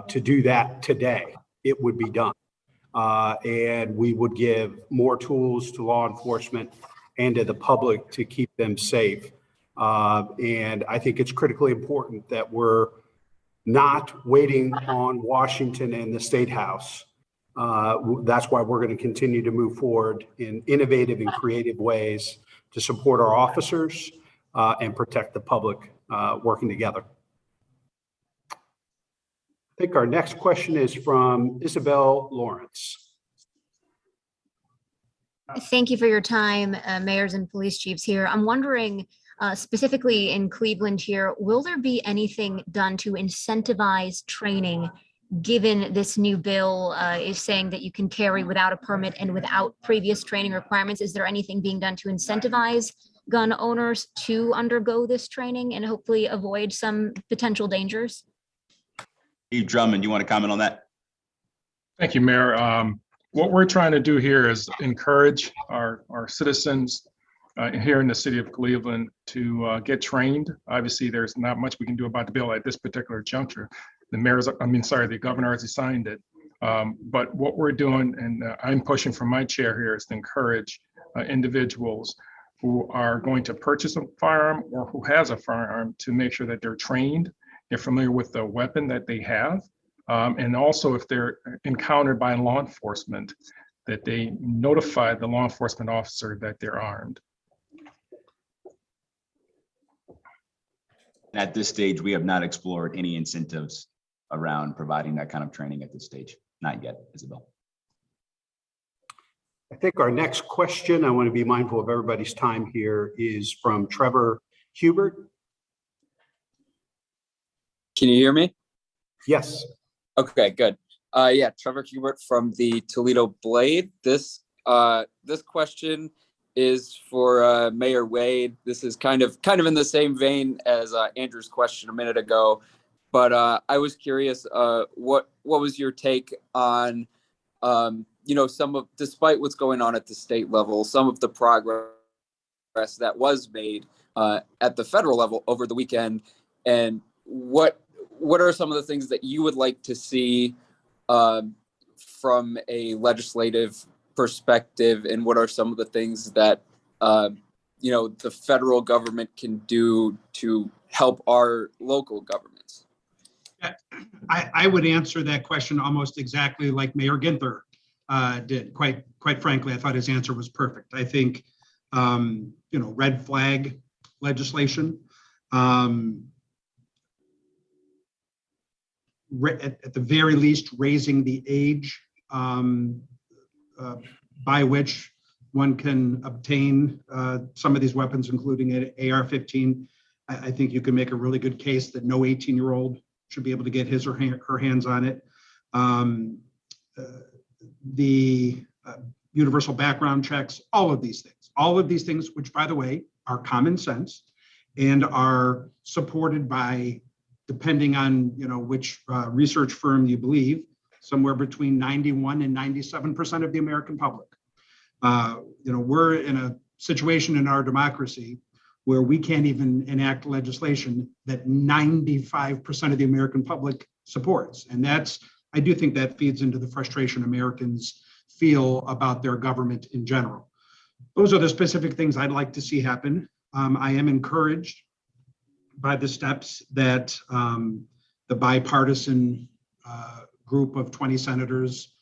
to do that today, it would be done. And we would give more tools to law enforcement and to the public to keep them safe. And I think it's critically important that we're not waiting on Washington and the State House. That's why we're going to continue to move forward in innovative and creative ways to support our officers and protect the public working together. I think our next question is from Isabel Lawrence. Thank you for your time, mayors and police chiefs here. I'm wondering, specifically in Cleveland here, will there be anything done to incentivize training, given this new bill is saying that you can carry without a permit and without previous training requirements? Is there anything being done to incentivize gun owners to undergo this training and hopefully avoid some potential dangers? Chief Drummond, you want to comment on that? Thank you, Mayor. What we're trying to do here is encourage our citizens here in the city of Cleveland to get trained. Obviously, there's not much we can do about the bill at this particular juncture. The governor has signed it. But what we're doing, and I'm pushing from my chair here, is to encourage individuals who are going to purchase a firearm or who has a firearm to make sure that they're trained, they're familiar with the weapon that they have, and also if they're encountered by law enforcement, that they notify the law enforcement officer that they're armed. At this stage, we have not explored any incentives around providing that kind of training at this stage. Not yet, Isabel. I think our next question, I want to be mindful of everybody's time here, is from Trevor Hubert. Can you hear me? Yes. Okay, good. Yeah, Trevor Hubert from the Toledo Blade. This question is for Mayor Wade. This is kind of in the same vein as Andrew's question a minute ago, but I was curious, what was your take on despite what's going on at the state level, some of the progress that was made at the federal level over the weekend, and what are some of the things that you would like to see from a legislative perspective, and what are some of the things that the federal government can do to help our local governments? I would answer that question almost exactly like Mayor Ginther did. Quite frankly, I thought his answer was perfect. I think red flag legislation, at the very least, raising the age by which one can obtain some of these weapons, including an AR-15. I think you can make a really good case that no 18-year-old should be able to get his or her hands on it. The universal background checks, all of these things, which, by the way, are common sense and are supported by, depending on which research firm you believe, somewhere between 91 and 97% of the American public. We're in a situation in our democracy where we can't even enact legislation that 95% of the American public supports. And I do think that feeds into the frustration Americans feel about their government in general. Those are the specific things I'd like to see happen. I am encouraged by the steps that the bipartisan group of 20 senators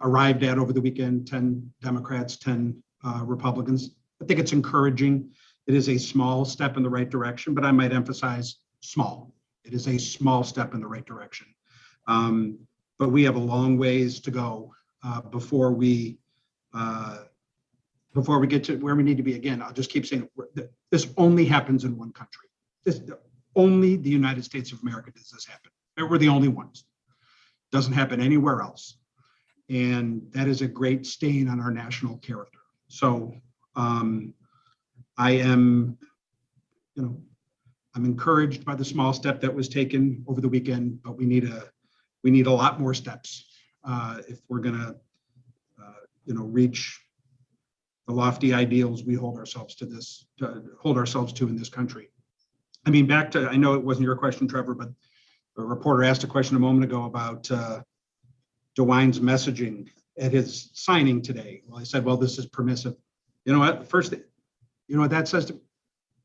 arrived at over the weekend, 10 Democrats, 10 Republicans. I think it's encouraging. It is a small step in the right direction, but I might emphasize small. It is a small step in the right direction. But we have a long ways to go before we get to where we need to be. Again, I'll just keep saying this only happens in one country. Only the United States of America does this happen. We're the only ones. Doesn't happen anywhere else. And that is a great stain on our national character. So I am, I'm encouraged by the small step that was taken over the weekend, but we need a lot more steps if we're gonna, reach the lofty ideals we hold ourselves to in this country. I mean, back to, I know it wasn't your question, Trevor, but a reporter asked a question a moment ago about DeWine's messaging at his signing today. Well, I said, well, this is permissive. You know what? First, you know what that says?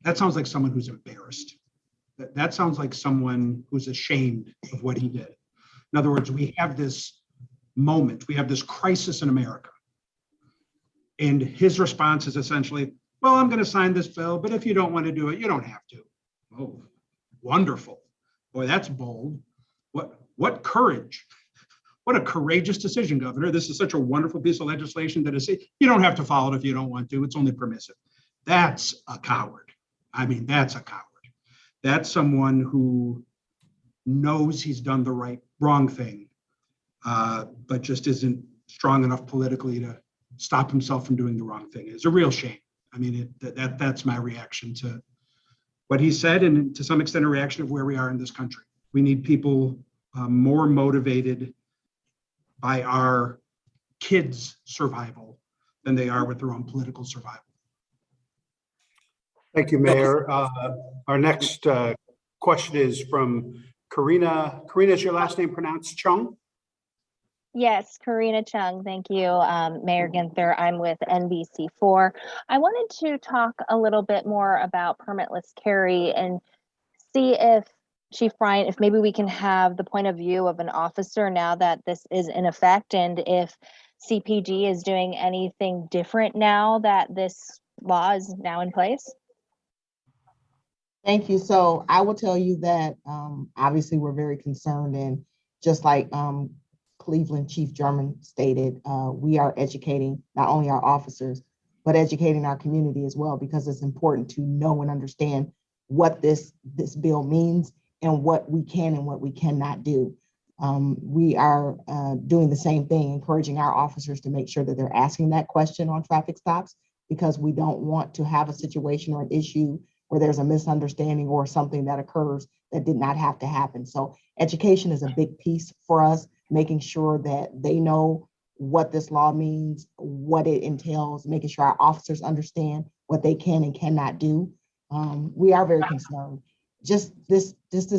That sounds like someone who's embarrassed. That sounds like someone who's ashamed of what he did. In other words, we have this moment, we have this crisis in America. And his response is essentially, well, I'm going to sign this bill, but if you don't want to do it, you don't have to. Oh, wonderful. Boy, that's bold. What courage. What a courageous decision, Governor. This is such a wonderful piece of legislation that is, you don't have to follow it if you don't want to. It's only permissive. That's a coward. I mean, that's a coward. That's someone who knows he's done the wrong thing, but just isn't strong enough politically to stop himself from doing the wrong thing. It's a real shame. I mean, that's my reaction to what he said, and to some extent a reaction of where we are in this country. We need people more motivated by our kids' survival than they are with their own political survival. Thank you, Mayor. Our next question is from Karina. Karina, is your last name pronounced Chung? Yes, Karina Chung. Thank you, Mayor Ginther. I'm with NBC4. I wanted to talk a little bit more about permitless carry and see if, Chief Bryant, if maybe we can have the point of view of an officer now that this is in effect, and if CPD is doing anything different now that this law is now in place. Thank you. So I will tell you that obviously we're very concerned, and just like Cleveland Chief Drummond stated, we are educating not only our officers, but educating our community as well, because it's important to know and understand what this bill means and what we can and what we cannot do. We are doing the same thing, encouraging our officers to make sure that they're asking that question on traffic stops, because we don't want to have a situation or an issue where there's a misunderstanding or something that occurs that did not have to happen. So education is a big piece for us, making sure that they know what this law means, what it entails, making sure our officers understand what they can and cannot do. We are very concerned. Just this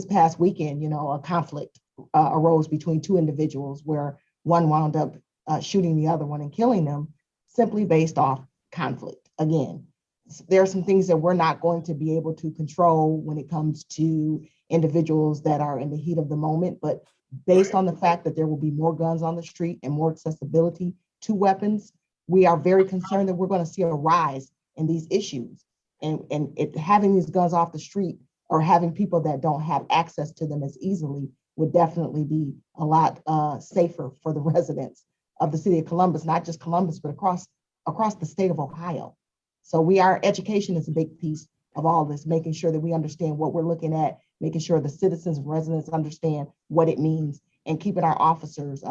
past weekend, a conflict arose between two individuals where one wound up shooting the other one and killing them simply based off conflict. Again, there are some things that we're not going to be able to control when it comes to individuals that are in the heat of the moment, but based on the fact that there will be more guns on the street and more accessibility to weapons, we are very concerned that we're going to see a rise in these issues. And having these guns off the street or having people that don't have access to them as easily would definitely be a lot safer for the residents of the city of Columbus, not just Columbus, but across the state of Ohio. So education is a big piece of all this, making sure that we understand what we're looking at, making sure the citizens and residents understand what it means, and keeping our officers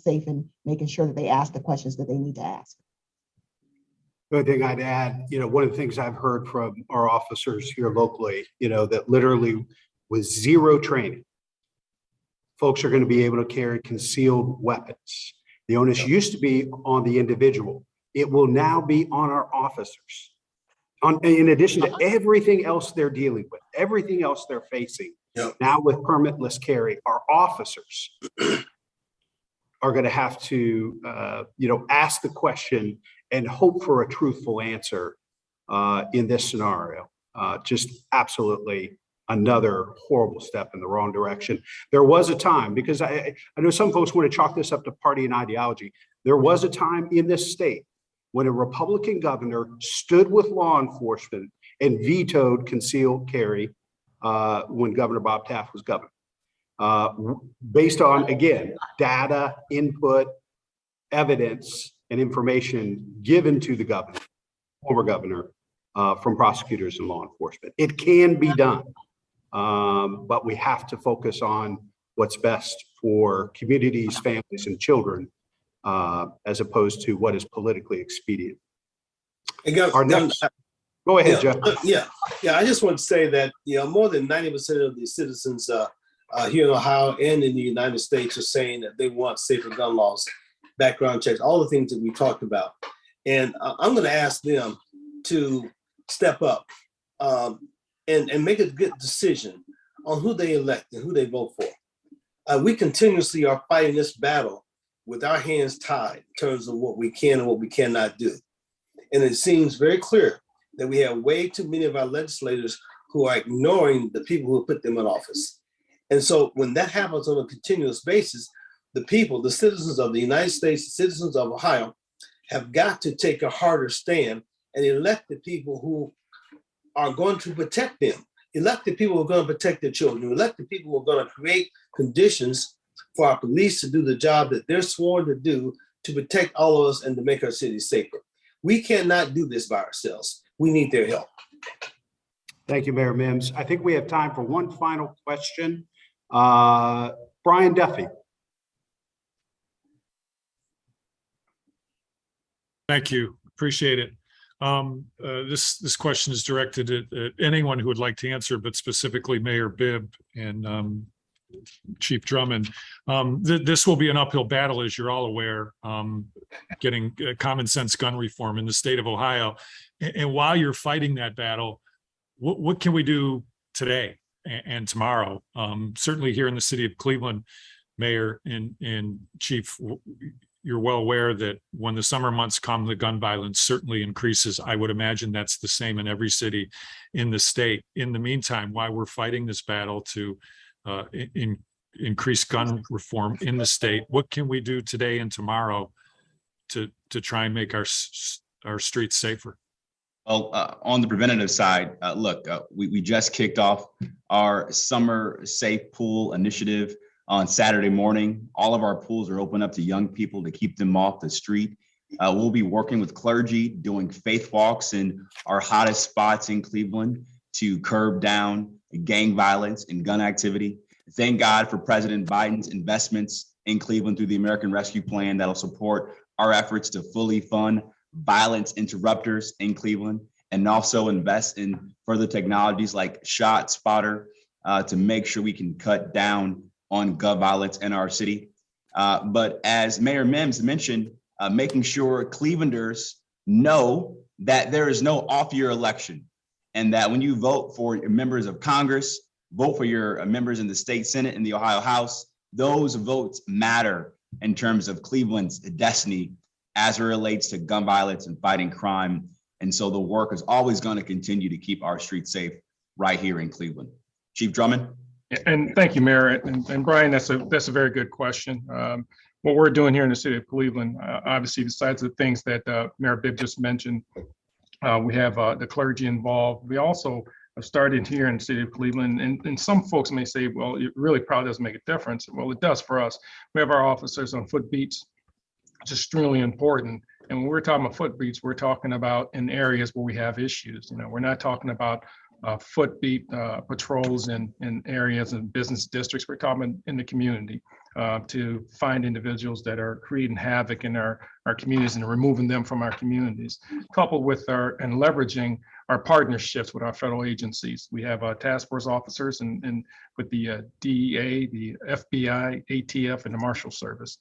safe and making sure that they ask the questions that they need to ask. The only thing I'd add, one of the things I've heard from our officers here locally, that literally with zero training, folks are going to be able to carry concealed weapons. The onus used to be on the individual. It will now be on our officers. In addition to everything else they're dealing with, everything else they're facing, now with permitless carry, our officers are going to have to, ask the question and hope for a truthful answer in this scenario. Just absolutely another horrible step in the wrong direction. There was a time, because I know some folks want to chalk this up to party and ideology. There was a time in this state when a Republican governor stood with law enforcement and vetoed concealed carry when Governor Bob Taft was governor. Based on, again, data, input, evidence, and information given to the governor, former governor, from prosecutors and law enforcement. It can be done, but we have to focus on what's best for communities, families, and children, as opposed to what is politically expedient. Our next, go ahead, Jeff. Yeah. I just want to say that more than 90% of the citizens here in Ohio and in the United States are saying that they want safer gun laws, background checks, all the things that we talked about. And I'm going to ask them to step up and make a good decision on who they elect and who they vote for. We continuously are fighting this battle with our hands tied in terms of what we can and what we cannot do. And it seems very clear that we have way too many of our legislators who are ignoring the people who put them in office. And so when that happens on a continuous basis, the people, the citizens of the United States, the citizens of Ohio, have got to take a harder stand and elect the people who are going to protect them. Elect the people who are going to protect their children. Elect the people who are going to create conditions for our police to do the job that they're sworn to do, to protect all of us and to make our cities safer. We cannot do this by ourselves. We need their help. Thank you, Mayor Mims. I think we have time for one final question. Brian Duffy. Thank you. Appreciate it. This question is directed at anyone who would like to answer, but specifically Mayor Bibb and Chief Drummond. This will be an uphill battle, as you're all aware, getting common sense gun reform in the state of Ohio. And while you're fighting that battle, what can we do today and tomorrow? Certainly here in the city of Cleveland, Mayor and Chief, you're well aware that when the summer months come, the gun violence certainly increases. I would imagine that's the same in every city in the state. In the meantime, while we're fighting this battle to increase gun reform in the state, what can we do today and tomorrow to try and make our streets safer? Well, on the preventative side, look, we just kicked off our Summer Safe Pool Initiative on Saturday morning. All of our pools are open up to young people to keep them off the street. We'll be working with clergy, doing faith walks in our hottest spots in Cleveland to curb down gang violence and gun activity. Thank God for President Biden's investments in Cleveland through the American Rescue Plan that'll support our efforts to fully fund violence interrupters in Cleveland, and also invest in further technologies like Shot Spotter to make sure we can cut down on gun violence in our city. But as Mayor Mims mentioned, making sure Clevelanders know that there is no off-year election, and that when you vote for your members of Congress, vote for your members in the state Senate and the Ohio House, those votes matter in terms of Cleveland's destiny as it relates to gun violence and fighting crime. And so the work is always going to continue to keep our streets safe right here in Cleveland. Chief Drummond. And thank you, Mayor. And Brian, that's a very good question. What we're doing here in the city of Cleveland, obviously, besides the things that Mayor Bibb just mentioned, we have the clergy involved. We also have started here in the city of Cleveland, and some folks may say, well, it really probably doesn't make a difference. Well, it does for us. We have our officers on foot beats, which is extremely important. And when we're talking about foot beats, we're talking about in areas where we have issues. We're not talking about foot beat patrols in areas and business districts. We're talking in the community to find individuals that are creating havoc in our communities and removing them from our communities, coupled with and leveraging our partnerships with our federal agencies. We have task force officers and with the DEA, the FBI, ATF, and the Marshal Service.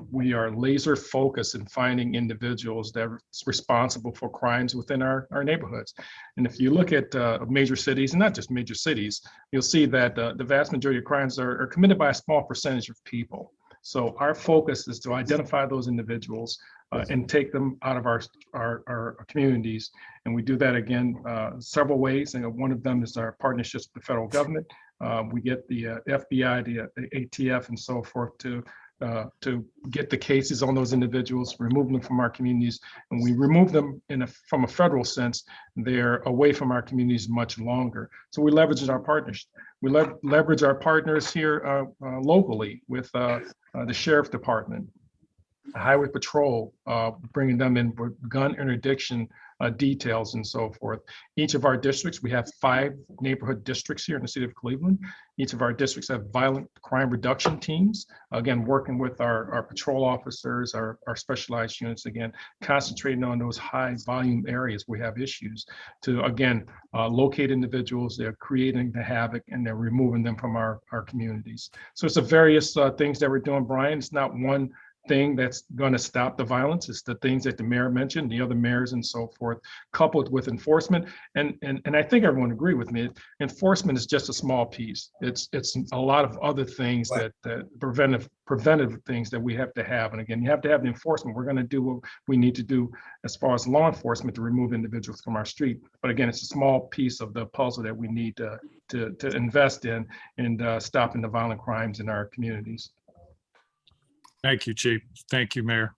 We are laser focused in finding individuals that are responsible for crimes within our neighborhoods. And if you look at major cities, and not just major cities, you'll see that the vast majority of crimes are committed by a small percentage of people. So our focus is to identify those individuals, and take them out of our communities. And we do that again several ways. And one of them is our partnerships with the federal government. We get the FBI, the ATF, and so forth to get the cases on those individuals, remove them from our communities. And we remove them from a federal sense, they're away from our communities much longer. So we leverage our partners. We leverage our partners here locally with the sheriff department, highway patrol, bringing them in with gun interdiction details and so forth. Each of our districts, we have 5 neighborhood districts here in the city of Cleveland. Each of our districts have violent crime reduction teams, again, working with our patrol officers, our specialized units, again, concentrating on those high volume areas where we have issues to, again, locate individuals. They're creating the havoc and they're removing them from our communities. So it's the various things that we're doing, Brian. It's not one thing that's going to stop the violence. It's the things that the mayor mentioned, the other mayors and so forth, coupled with enforcement. And I think everyone agree with me. Enforcement is just a small piece. It's a lot of other things that preventive things that we have to have. And again, you have to have the enforcement. We're going to do what we need to do as far as law enforcement to remove individuals from our street. But again, it's a small piece of the puzzle that we need to invest in stopping the violent crimes in our communities. Thank you, Chief. Thank you, Mayor.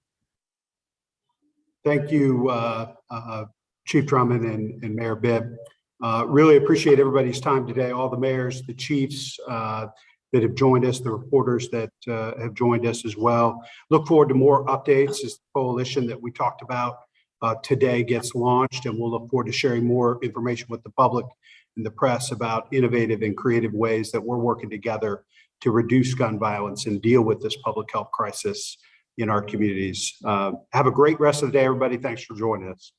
Thank you, Chief Drummond and Mayor Bibb. Really appreciate everybody's time today, all the mayors, the chiefs that have joined us, the reporters that have joined us as well. Look forward to more updates as the coalition that we talked about today gets launched, and we'll look forward to sharing more information with the public and the press about innovative and creative ways that we're working together to reduce gun violence and deal with this public health crisis in our communities. Have a great rest of the day, everybody. Thanks for joining us.